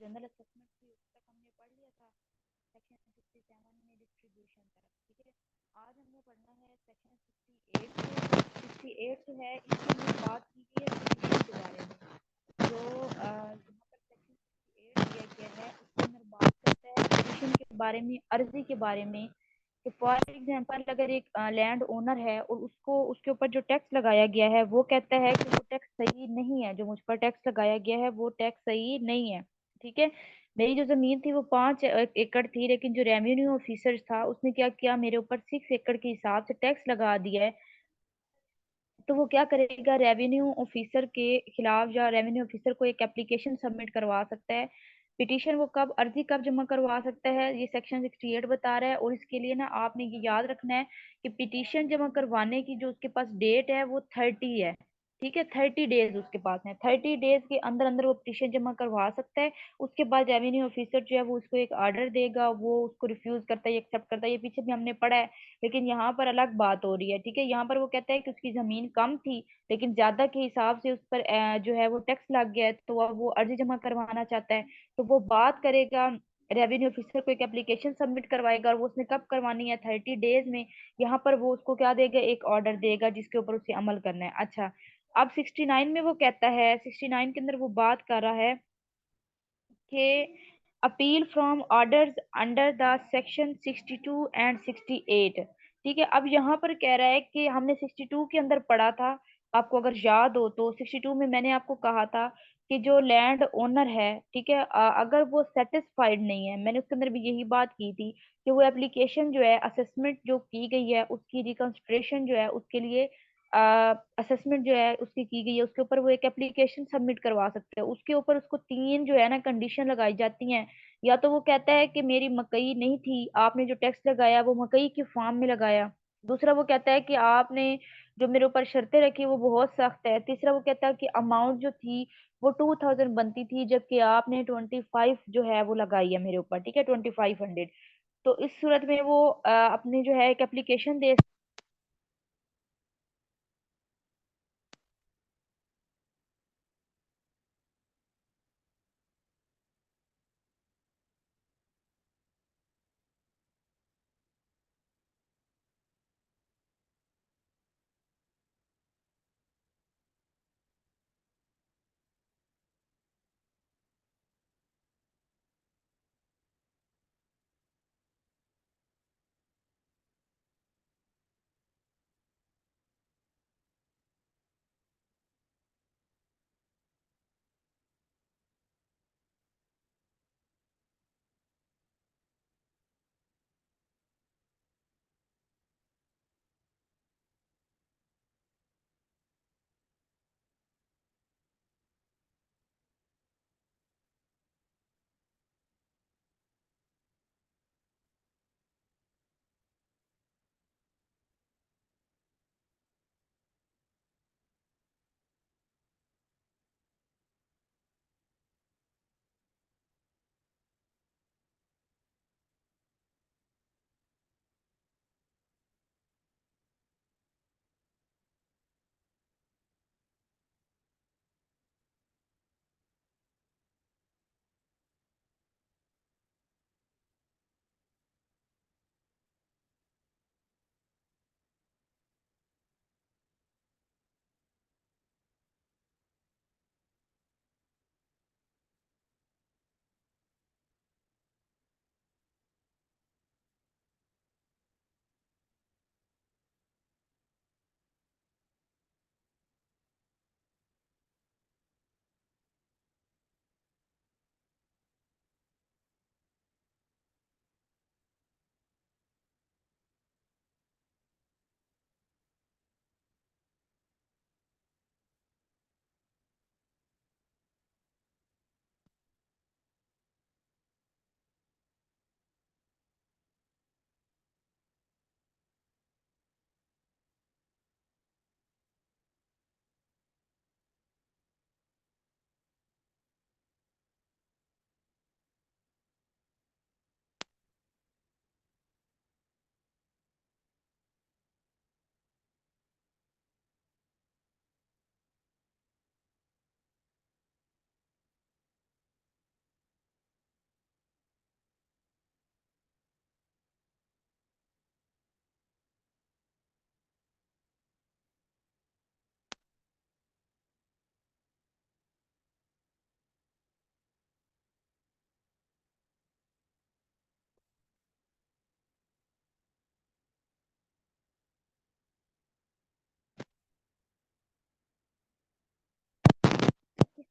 General assessment थी उस तक हमने पढ़ लिया था। सेक्शन 67 में डिस्ट्रीब्यूशन तक, ठीक है। आज हमने पढ़ना है सेक्शन 68 से। 68 है, इसके अंदर बात की गई है petition के बारे में। जो यहाँ पर सेक्शन 68 दिया गया है उसके अंदर बात करता है petition के बारे में, अर्जी के बारे में। कि फॉर एग्जाम्पल अगर एक लैंड ओनर है और उसको उसके ऊपर जो टैक्स लगाया गया है वो कहता है कि वो टैक्स सही नहीं है, जो मुझ पर टैक्स लगाया गया है वो टैक्स सही नहीं है, ठीक है। मेरी जो जमीन थी वो 5 एकड़ थी, लेकिन जो रेवेन्यू ऑफिसर था उसने क्या किया, मेरे ऊपर 6 एकड़ के हिसाब से टैक्स लगा दिया है। तो वो क्या करेगा, रेवेन्यू ऑफिसर के खिलाफ या रेवेन्यू ऑफिसर को एक एप्लीकेशन सबमिट करवा सकता है। पिटीशन वो कब, अर्जी कब जमा करवा सकता है, ये सेक्शन 68 बता रहा है। और इसके लिए ना आपने ये याद रखना है कि पिटीशन जमा करवाने की जो उसके पास डेट है वो 30 है, ठीक है। 30 डेज उसके पास है, 30 डेज के अंदर अंदर वो पिटीशन जमा करवा सकता है। उसके बाद रेवेन्यू ऑफिसर जो है वो उसको एक ऑर्डर देगा, वो उसको रिफ्यूज करता है या एक्सेप्ट करता है, ये पीछे भी हमने पढ़ा है। लेकिन यहाँ पर अलग बात हो रही है, ठीक है। यहाँ पर वो कहता है कि उसकी जमीन कम थी लेकिन ज्यादा के हिसाब से उस पर जो है वो टैक्स लग गया है, तो अब वो अर्जी जमा करवाना चाहता है। तो वो बात करेगा, रेवेन्यू ऑफिसर को एक एप्लीकेशन सबमिट करवाएगा, और वो उसने कब करवानी है, 30 डेज में। यहाँ पर वो उसको क्या देगा, एक ऑर्डर देगा जिसके ऊपर उसे अमल करना है। अच्छा, अब 69 में वो कहता है, 69 के अंदर वो बात कर रहा है कि appeal from orders under the section 62 and 68, ठीक है। अब यहाँ पर कह रहा है कि हमने 62 के अंदर पढ़ा था, आपको अगर याद हो तो 62 में मैंने आपको कहा था कि जो लैंड ओनर है, ठीक है, अगर वो सेटिस्फाइड नहीं है, मैंने उसके अंदर भी यही बात की थी कि वो एप्लीकेशन जो है, असेसमेंट जो की गई है उसकी रिकंस्ट्रेशन जो है उसके लिए असेसमेंट जो है उसकी की गई है, उसके ऊपर वो एक एप्लीकेशन सबमिट करवा सकते हैं। उसके ऊपर उसको तीन जो है ना कंडीशन लगाई जाती हैं। या तो वो कहता है कि मेरी मकई नहीं थी, आपने जो टैक्स लगाया वो मकई की फार्म में लगाया। दूसरा वो कहता है कि आपने जो मेरे ऊपर शर्तें रखी वो बहुत सख्त है। तीसरा वो कहता है कि अमाउंट जो थी वो 2000 बनती थी, जबकि आपने 25 जो है वो लगाई है मेरे ऊपर, ठीक है, 2500। तो इस सूरत में वो अपने जो है एक एप्लीकेशन दे।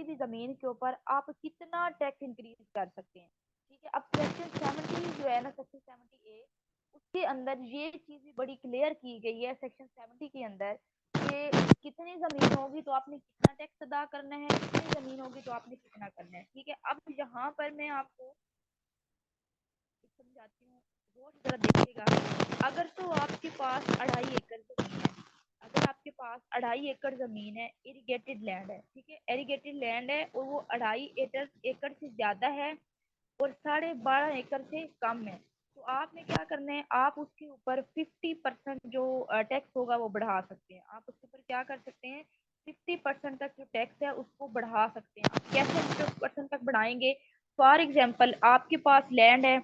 किसी भी जमीन के ऊपर आप कितना टैक्स इंक्रीज कर सकते हैं। ठीक है, अब सेक्शन 70 जो है ना, सेक्शन 70A, उसके अंदर ये चीज भी बड़ी क्लियर की गई है सेक्शन 70 के अंदर कि कितनी जमीन होगी तो आपने कितना टैक्स अदा करना है, कितनी जमीन होगी तो आपने कितना करना है। ठीक है, अब यहाँ पर मैं आपको समझाती हूँ, बहुत जरा देखिएगा। अगर तो आपके पास 2.5 एकड़ जमीन है, अगर आपके पास 2.5 एकड़ जमीन है, इरिगेटेड लैंड है, ठीक है, इरिगेटेड लैंड है और वो 2.5 एकड़ एकड़ से ज्यादा है और 12.5 एकड़ से कम है, तो आपने क्या करना है, आप उसके ऊपर 50% जो टैक्स होगा वो बढ़ा सकते हैं। आप उसके ऊपर क्या कर सकते हैं, 50% तक जो टैक्स है उसको बढ़ा सकते हैं। आप कैसे 50% तक बढ़ाएंगे? फॉर एग्जाम्पल, आपके पास लैंड है,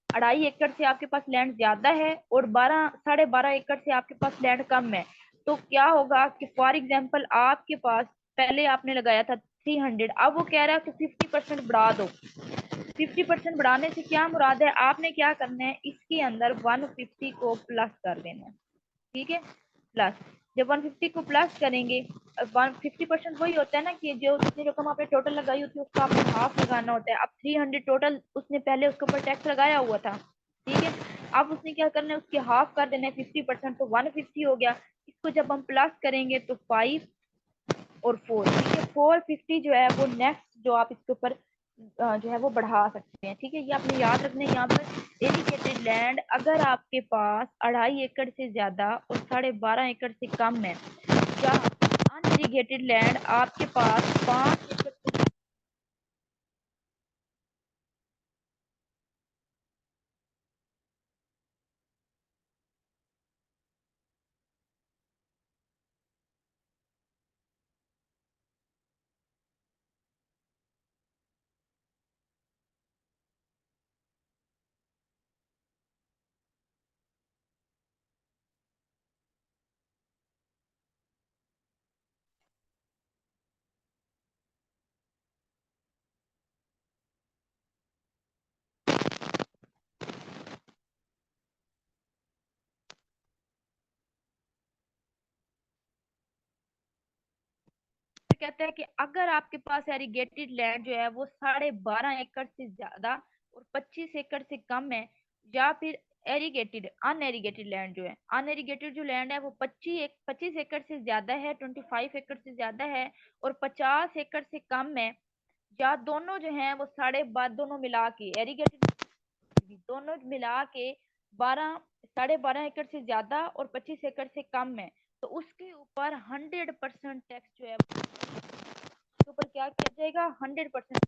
2.5 एकड़ से आपके पास लैंड ज्यादा है और 12.5 एकड़ से आपके पास लैंड कम है, तो क्या होगा कि फॉर एग्जाम्पल आपके पास पहले आपने लगाया था 300, अब वो कह रहा है कि 50% बढ़ा दो। 50% बढ़ाने से क्या मुराद है, आपने क्या करना है, इसके अंदर 150 को प्लस कर देना है। ठीक है, प्लस, जब 150 को प्लस करेंगे, 150% वही होता है ना कि जो जितनी रकम आपने टोटल लगाई होती है उसका आपने हाफ लगाना होता है। अब 300 टोटल उसने पहले उसके ऊपर टैक्स लगाया हुआ था, ठीक है, अब उसने क्या करना है, उसके हाफ कर देना है 50%, तो 150 हो गया। इसको जब हम प्लस करेंगे तो 5 और 4, ठीक है, 450 जो है वो नेक्स्ट जो आप इसके ऊपर जो है वो बढ़ा सकते हैं। ठीक है, ये आपने याद रखना है। यहाँ पर इरिगेटेड लैंड अगर आपके पास 2.5 एकड़ से ज्यादा और 12.5 एकड़ से कम है, या अनइरिगेटेड लैंड आपके पास 5 एकड़ से, कहते हैं कि अगर आपके पास एरिगेटेड लैंड जो है वो 12.5 एकड़ से ज्यादा और 25 एकड़ से कम है, या फिर एरिगेटेड अनएरिगेटेड लैंड जो है, अनएरिगेटेड जो लैंड है वो 25 एकड़ से ज्यादा है, 25 एकड़ से ज्यादा है और 50 एकड़ से कम है, या दोनों जो है वो दोनों मिला के एरिगेटेड दोनों मिला के 12.5 एकड़ से ज्यादा और 25 एकड़ से कम है, तो उसके ऊपर 100% टैक्स जो है के ऊपर क्या किया जाएगा, 100%।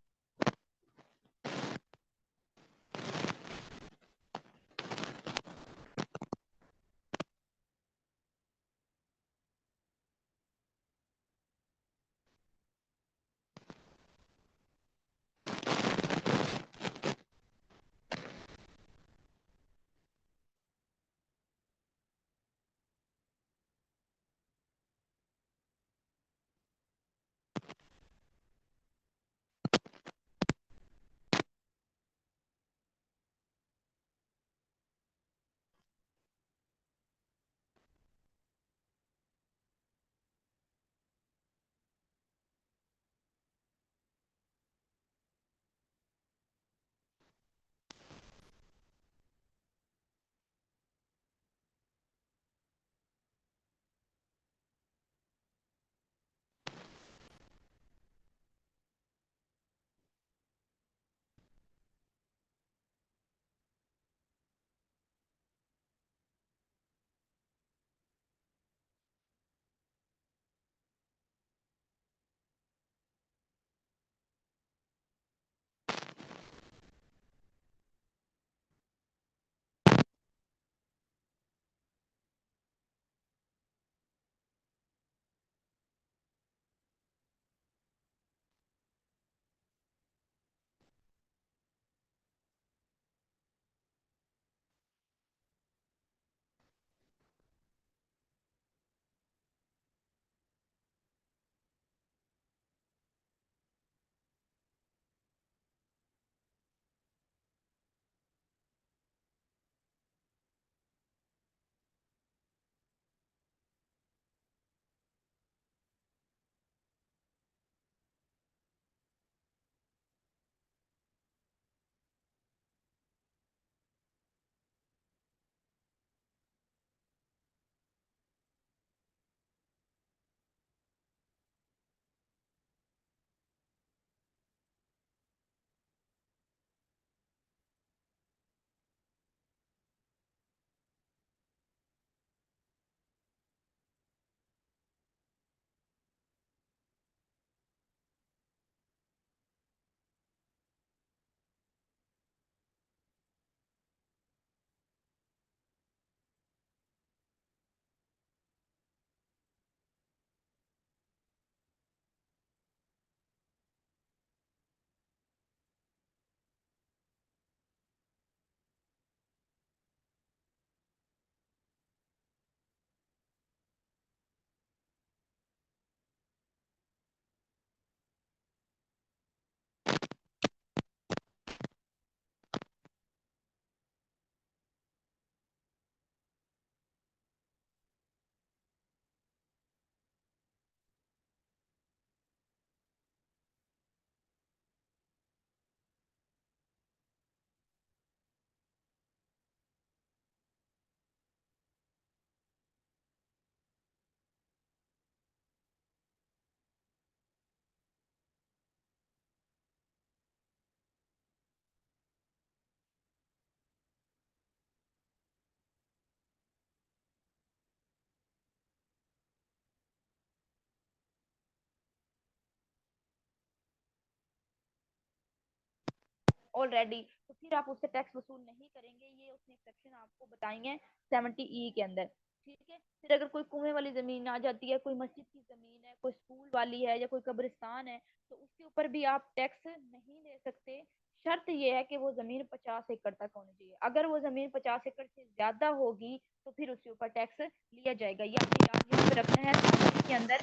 ऑलरेडी, तो फिर आप उससे टैक्स वसूल नहीं करेंगे। ये उसने सेक्शन आपको बताएंगे 70E के अंदर। ठीक है, फिर अगर कोई कुएं वाली जमीन आ जाती है, कोई मस्जिद की जमीन है, कोई स्कूल वाली है, या कोई कब्रिस्तान है, तो उसके ऊपर भी आप टैक्स नहीं ले सकते। शर्त ये है कि वो जमीन 50 एकड़ तक होनी चाहिए। अगर वो जमीन 50 एकड़ से ज्यादा होगी तो फिर उसके ऊपर टैक्स लिया जाएगा। ये आपने याद यहाँ पे रखना है के अंदर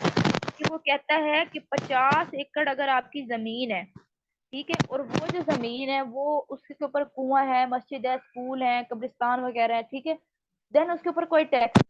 कि वो कहता है कि 50 एकड़ अगर आपकी जमीन है, ठीक है, और वो जो जमीन है वो उसके ऊपर कुआं है, मस्जिद है, स्कूल है, कब्रिस्तान वगैरह है, ठीक है, देन उसके ऊपर कोई टैक्स